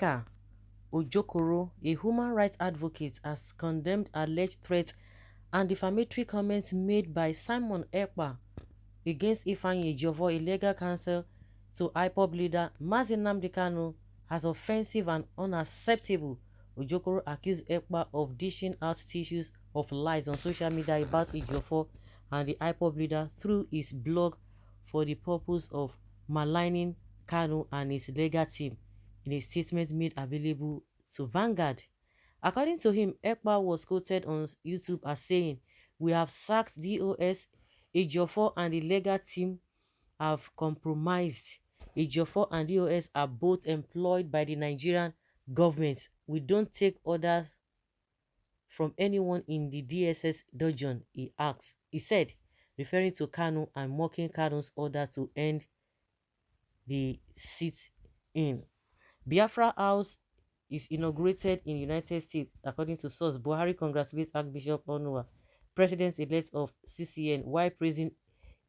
Nneka Ejiofor, a human rights advocate, has condemned alleged threats and defamatory comments made by Simon Ekpa against Ejiofor, a legal counsel to IPOB leader Nnamdi Kanu, as offensive and unacceptable. Ejiofor accused Ekpa of dishing out tissues of lies on social media about Ejiofor and the IPOB leader through his blog for the purpose of maligning Kanu and his legal team in a statement made available to Vanguard. According to him, Ekpa was quoted on YouTube as saying, "We have sacked DOS, Ejiofor and the legal team have compromised. Ejiofor and DOS are both employed by the Nigerian government. We don't take orders from anyone in the DSS dungeon," he said, referring to Kanu and mocking Kanu's order to end the sit-in. Biafra House is inaugurated in the United States, according to source. Buhari congratulates Archbishop Onua, president-elect of CCN, while praising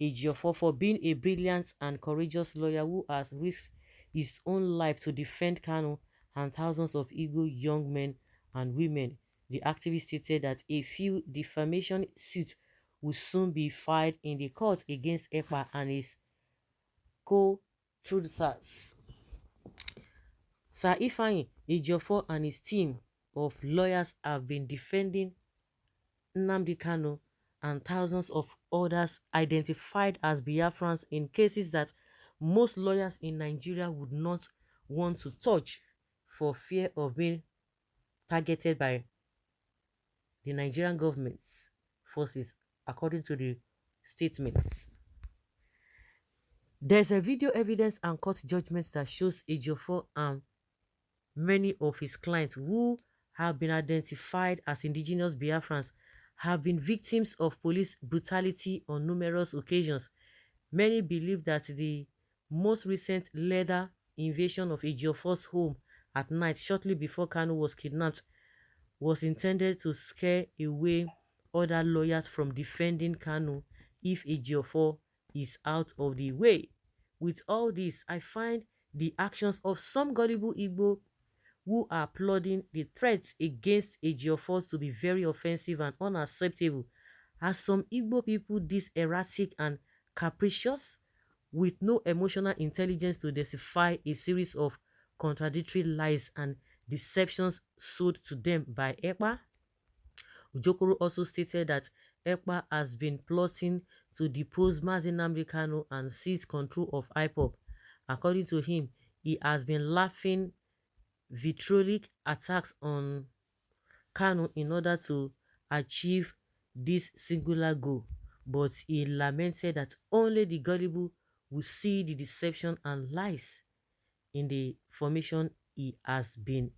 Ejiofor for being a brilliant and courageous lawyer who has risked his own life to defend Kanu and thousands of Igbo young men and women. The activist stated that a few defamation suits will soon be filed in the court against Ekpa and his co-truthers. Sir Ifeanyi Ejiofor and his team of lawyers have been defending Nnamdi Kanu and thousands of others identified as Biafrans in cases that most lawyers in Nigeria would not want to touch for fear of being targeted by the Nigerian government's forces, according to the statements. There's a video evidence and court judgment that shows Ejiofor and many of his clients who have been identified as indigenous Biafrans have been victims of police brutality on numerous occasions. Many believe that the most recent leather invasion of Ejiofor's home at night shortly before Kanu was kidnapped was intended to scare away other lawyers from defending Kanu if Ejiofor is out of the way. With all this, I find the actions of some gullible Igbo who are applauding the threats against Ejiofor to be very offensive and unacceptable. Are some Igbo people this erratic and capricious, with no emotional intelligence to decipher a series of contradictory lies and deceptions sold to them by Ekpa? Ejiofor also stated that Ekpa has been plotting to depose Nnamdi Kanu and seize control of IPOB. According to him, he has been laughing vitriolic attacks on Kanu in order to achieve this singular goal, but he lamented that only the gullible will see the deception and lies in the formation he has been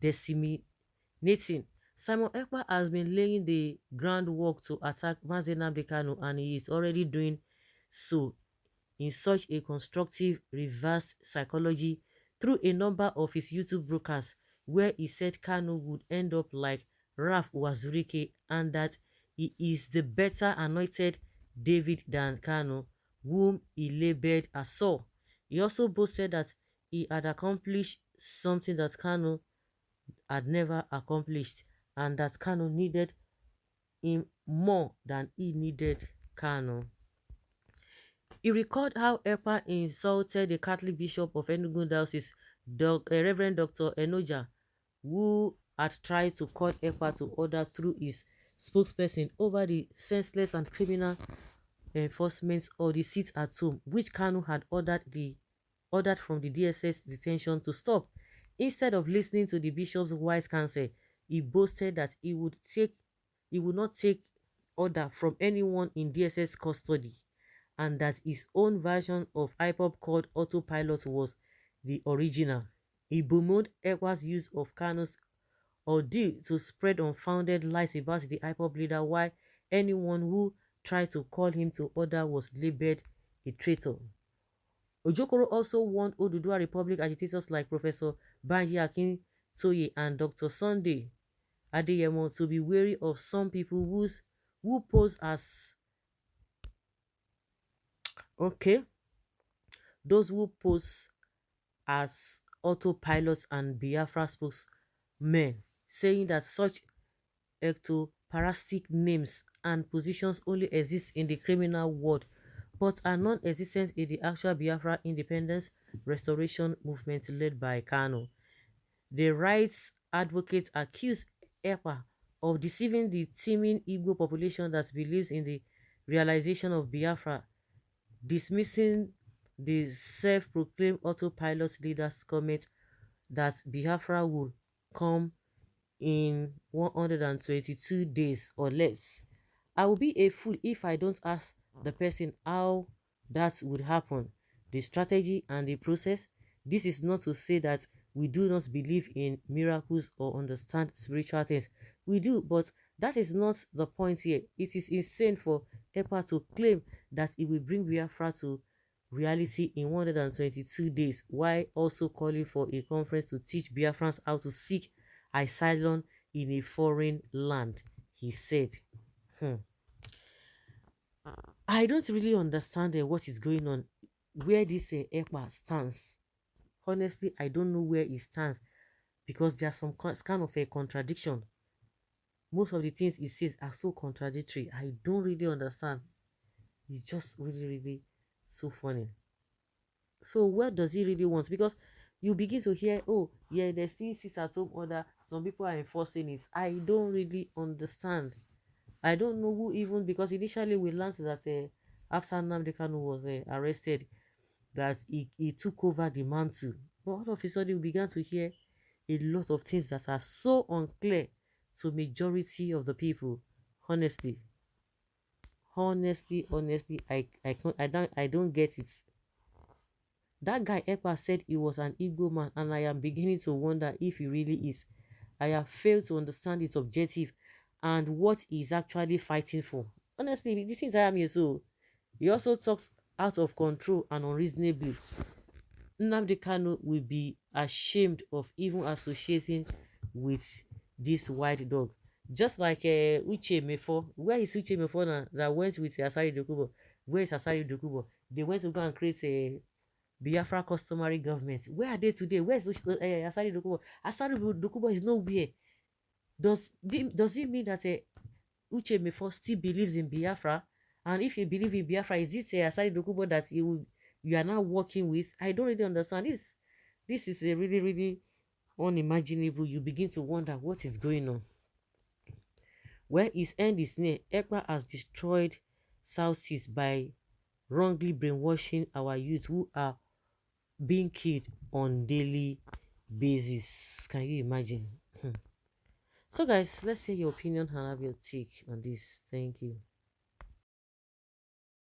disseminating. Simon Ekpa has been laying the groundwork to attack Nnamdi Kanu, and he is already doing so in such a constructive reverse psychology through a number of his YouTube broadcasts, where he said Kanu would end up like Ralph Wazurike and that he is the better anointed David than Kanu, whom he labeled as Saul. He also boasted that he had accomplished something that Kanu had never accomplished, and that Kanu needed him more than he needed Kanu. He recalled how Ekpa insulted the Catholic Bishop of Enugu Diocese, Reverend Dr. Enoja, who had tried to call Ekpa to order through his spokesperson over the senseless and criminal enforcement of the sit at home, which Kanu had ordered from the DSS detention to stop. Instead of listening to the bishop's wise counsel, he boasted that he would not take order from anyone in DSS custody, and that his own version of IPOB called autopilot was the original. He bemoaned Ekpa's use of Kanu's ordeal to spread unfounded lies about the IPOB leader, while anyone who tried to call him to order was labeled a traitor. Ejiofor also warned Oduduwa Republic agitators like Professor Banji Akintoye and Dr. Sunday Adeyemo to be wary of some people who pose as those who pose as autopilots and Biafra spokesmen, saying that such ectoparastic names and positions only exist in the criminal world but are non-existent in the actual Biafra independence restoration movement led by Kanu. The rights advocates accuse Ekpa of deceiving the teeming Igbo population that believes in the realization of Biafra, dismissing the self-proclaimed autopilot leader's comment that Biafra would come in 122 days or less. I will be a fool if I don't ask the person how that would happen, the strategy and the process. This is not to say that we do not believe in miracles or understand spiritual things. We do, but that is not the point here. It is insane for Ekpa to claim that it will bring Biafra to reality in 122 days, while also calling for a conference to teach Biafrans how to seek asylum in a foreign land, he said. Hmm. I don't really understand what is going on, where this Ekpa stands. Honestly, I don't know where he stands because there's some kind of a contradiction. Most of the things he says are so contradictory. I don't really understand. It's just really, really so funny. So what does he really want? Because you begin to hear, oh, yeah, there's still sits at home order. Some people are enforcing it. I don't really understand. I don't know who even, because initially we learned that after Nnamdi Kanu was arrested, that he took over the mantle. But all of a sudden, we began to hear a lot of things that are so unclear to majority of the people. Honestly, honestly, I don't get it. That guy Ekpa said he was an ego man, and I am beginning to wonder if he really is. I have failed to understand his objective and what he's actually fighting for. Honestly, this entire me so. He also talks out of control and unreasonably. Nnamdi Kanu will be ashamed of even associating with this white dog. Just like Uche Mefo. Where is Uche Mefo now that went with Asari Dokubo? Where is Asari Dokubo? They went to go and create a Biafra customary government. Where are they today? Where's Asari Dokubo? Asari Dokubo is nowhere. Does it mean that Uche Mefo still believes in Biafra? And if you believe in Biafra, is it Asari Dokubo that you are now working with? I don't really understand. This is a really, really unimaginable. You begin to wonder what is going on. Where his end is near, Ekpa has destroyed South Seas by wrongly brainwashing our youth who are being killed on daily basis. Can you imagine? So guys, let's see your opinion and have your take on this. Thank you.